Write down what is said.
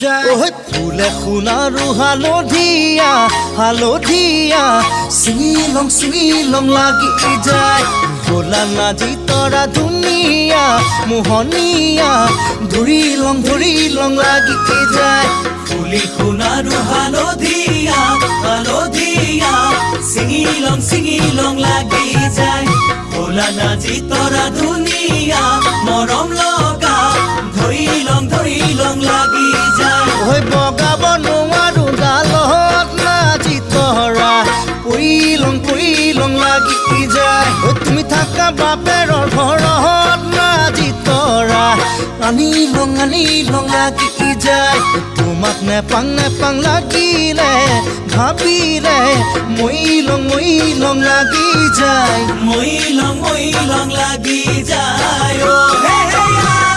ফুলে সোণাৰু হালধীয়া হালধীয়া চিঙিলং লাগি যায় ভোলা নাজি তৰা ধুনীয়া মোহনীয়া ধৰিলং লাগি যায় ফুলি সোণাৰু হালধীয়া হালধীয়া চিঙিলং লাগি যায় ভোলা নাজি তৰা ধুনীয়া মৰম লগা ধৰিলং লাগি যায় বগাব নোৱাৰো ডালত নাজি তৰা পৰিলং লাগি যায় তুমি থাকা বাপেৰৰ ঘৰত নাজি তৰা আনিলং লাগি যায় তোমাক নেপাং লাগিলে ভাবিলে মইলং লাগি যায় মইলং লাগি যায়